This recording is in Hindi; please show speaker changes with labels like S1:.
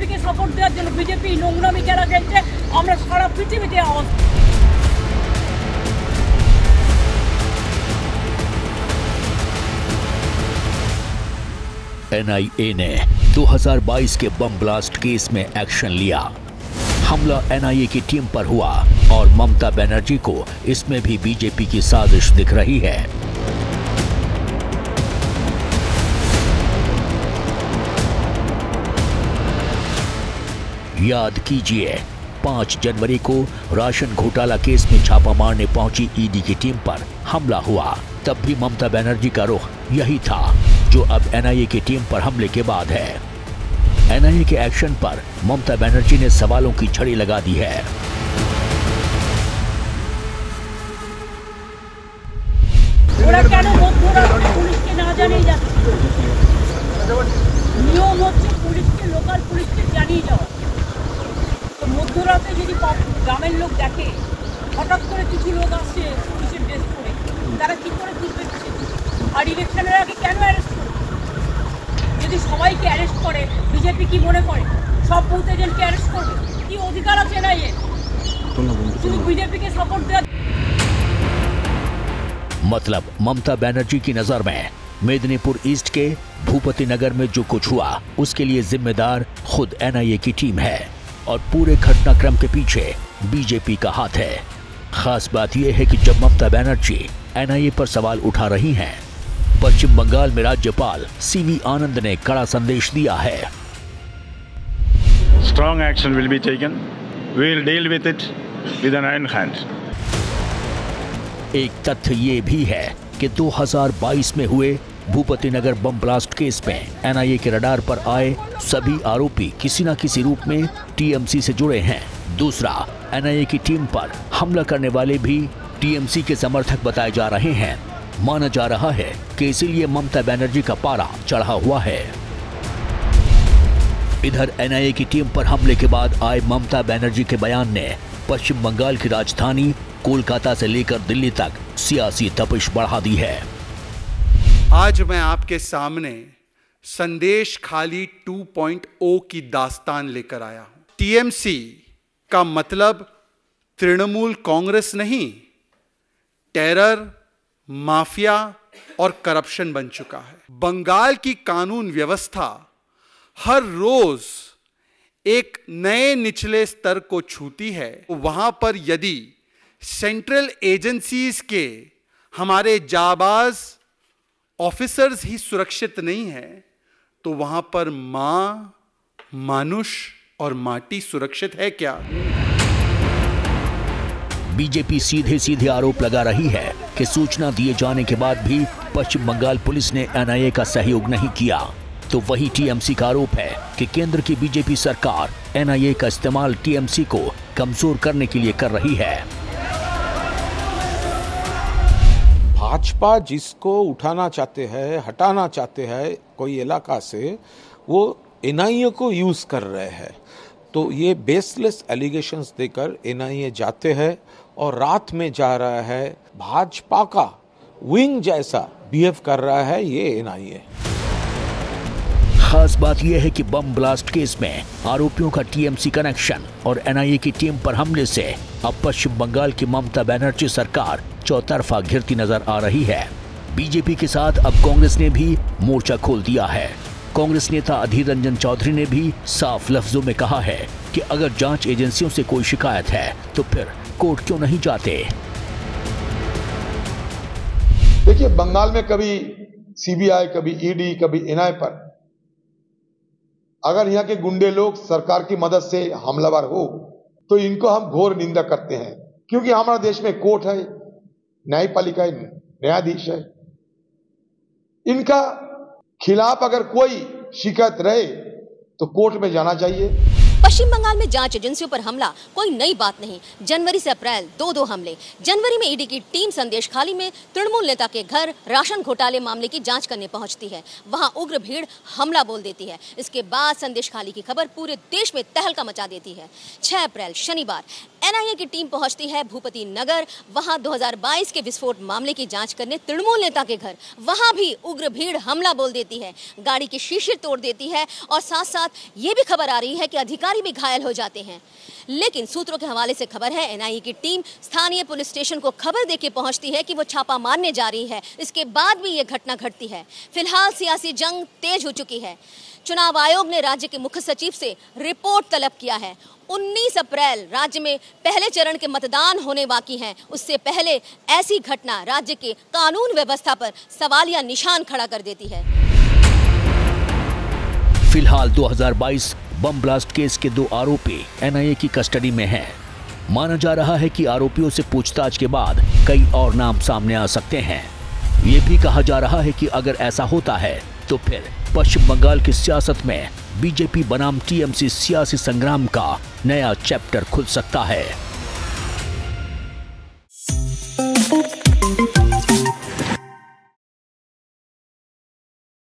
S1: বিজেপিকে সাপোর্ট দেওয়ার জন্য বিজেপি নোংরামি খেলা খেলছে, আমরা সারা পৃথিবীতে আওয়াজ।
S2: एनआईए ने 2022 के बम ब्लास्ट केस में एक्शन लिया। हमला एनआईए की टीम पर हुआ और ममता बनर्जी को इसमें भी बीजेपी की साजिश दिख रही है। याद कीजिए, 5 जनवरी को राशन घोटाला केस में छापा मारने पहुंची ईडी की टीम पर हमला हुआ। तब भी ममता बनर्जी का रुख यही था जो अब एनआईए की टीम पर हमले के बाद है। एनआईए के एक्शन पर ममता बनर्जी ने सवालों की झड़ी लगा दी है।
S1: নিয়ম হচ্ছে পুলিশকে, লোকাল পুলিশকে জানিয়ে যাওয়া। তো মধ্যরাতে যদি গ্রামের লোক দেখে হঠাৎ করে কিছু লোক আসছে পুলিশের ড্রেস পরে, তারা কি করে বুঝবে? আর ইলেকশনের আগে কেন অ্যারেস্ট করে? যদি সবাইকে অ্যারেস্ট করে, বিজেপি কি মনে করে সব বুথ এজেন্টকে অ্যারেস্ট করবে? কি অধিকার আছে না এর? শুধু বিজেপিকে সাপোর্ট দেওয়া।
S2: मतलब ममता बनर्जी की नजर में मेदिनीपुर ईस्ट के भूपति नगर में जो कुछ हुआ उसके लिए जिम्मेदार खुद एनआईए की टीम है और पूरे घटनाक्रम के पीछे बीजेपी का हाथ है। खास बात यह है कि जब ममता बनर्जी एनआईए पर सवाल उठा रही हैं, पश्चिम बंगाल में राज्यपाल सीवी आनंद ने कड़ा संदेश दिया है।
S3: Strong action will be taken. We will deal with it with an iron hand.
S2: एक तथ्य ये भी है कि 2022 में हुए भूपति नगर बम ब्लास्ट केस में एनआईए के रडार पर आए सभी आरोपी किसी न किसी रूप में टीएमसी से जुड़े हैं। दूसरा, एनआईए की टीम पर हमला करने वाले भी टीएमसी के समर्थक बताए जा रहे हैं। माना जा रहा है कि इसीलिए ममता बनर्जी का पारा चढ़ा हुआ है। इधर एनआईए की टीम पर हमले के बाद आए ममता बनर्जी के बयान ने पश्चिम बंगाल की राजधानी कोलकाता से लेकर दिल्ली तक सियासी तपिश बढ़ा दी है।
S4: आज मैं आपके सामने संदेश खाली 2.0 की दास्तान लेकर आया हूं। टीएमसी का मतलब तृणमूल कांग्रेस नहीं, टेरर, माफिया और करप्शन बन चुका है। बंगाल की कानून व्यवस्था हर रोज एक नए निचले स्तर को छूती है। वहां पर यदि सेंट्रल एजेंसीज के हमारे जाबाज ऑफिसर्स ही सुरक्षित नहीं है, तो वहां पर मां, मानुष और माटी सुरक्षित है क्या?
S2: बीजेपी सीधे सीधे आरोप लगा रही है कि सूचना दिए जाने के बाद भी पश्चिम बंगाल पुलिस ने एनआईए का सहयोग नहीं किया। तो वही टीएमसी का आरोप है कि केंद्र की बीजेपी सरकार एनआईए का इस्तेमाल टीएमसी को कमजोर करने के लिए कर रही है।
S5: भाजपा जिसको उठाना चाहते हैं, हटाना चाहते हैं कोई इलाका से, वो एनआईए को यूज कर रहे हैं। तो ये बेसलेस एलिगेशंस देकर एनआईए जाते हैं और रात में जा रहा है, भाजपा का विंग जैसा बिहेव कर रहा है ये एनआईए।
S2: खास बात यह है कि बम ब्लास्ट केस में आरोपियों का टीएमसी कनेक्शन और एनआईए की टीम पर हमले से अब पश्चिम बंगाल की ममता बनर्जी सरकार चौतरफा घिरती नजर आ रही है। बीजेपी के साथ अब कांग्रेस ने भी मोर्चा खोल दिया है। कांग्रेस नेता अधीर रंजन चौधरी ने भी साफ लफ्जों में कहा है कि अगर जांच एजेंसियों से कोई शिकायत है तो फिर कोर्ट क्यों नहीं जाते।
S6: देखिए, बंगाल में कभी सीबीआई, कभी ईडी, कभी एनआईए पर अगर यहाँ के गुंडे लोग सरकार की मदद से हमलावर हो तो इनको हम घोर निंदा करते हैं, क्योंकि हमारे देश में कोर्ट है, न्यायपालिका है, न्यायाधीश है। इनका खिलाफ अगर कोई शिकायत रहे तो कोर्ट में जाना चाहिए।
S7: पश्चिम बंगाल में जांच एजेंसियों पर हमला कोई नई बात नहीं। जनवरी से अप्रैल दो हमले। जनवरी में ईडी की टीम संदेश खाली में तृणमूल नेता के घर राशन घोटाले मामले की जांच करने पहुंचती है। वहां उग्र भीड़ हमला बोल देती है। इसके बाद संदेश खाली की खबर पूरे देश में तहलका मचा देती है। 6 अप्रैल शनिवार एनआईए की टीम पहुंचती है भूपति नगर। वहां 2022 के विस्फोट मामले की जांच करने तृणमूल नेता के घर। वहां भी उग्र भीड़ हमला बोल देती है, गाड़ी के शीशे तोड़ देती है और साथ साथ ये भी खबर आ रही है कि अधिकारी भी घायल हो जाते हैं। लेकिन सूत्रों के हवाले से खबर है एनआईए की टीम स्थानीय पुलिस स्टेशन को खबर देके पहुंचती है कि वो छापा मारने जा रही है। इसके बाद भी ये घटना घटती है। फिलहाल सियासी जंग तेज हो चुकी है। चुनाव आयोग ने राज्य के मुख्य सचिव से रिपोर्ट तलब किया है। 19 अप्रैल राज्य में पहले चरण के मतदान होने बाकी हैं। उससे पहले ऐसी घटना राज्य के कानून व्यवस्था पर सवालिया निशान खड़ा कर देती है।
S2: फिलहाल 2022 बम ब्लास्ट केस के 2 आरोपी एनआईए की कस्टडी में हैं। माना जा रहा है कि आरोपियों से पूछताछ के बाद कई और नाम सामने आ सकते हैं। ये भी कहा जा रहा है कि अगर ऐसा होता है तो फिर पश्चिम बंगाल की सियासत में बीजेपी बनाम टीएमसी सियासी संग्राम का नया चैप्टर खुल सकता है।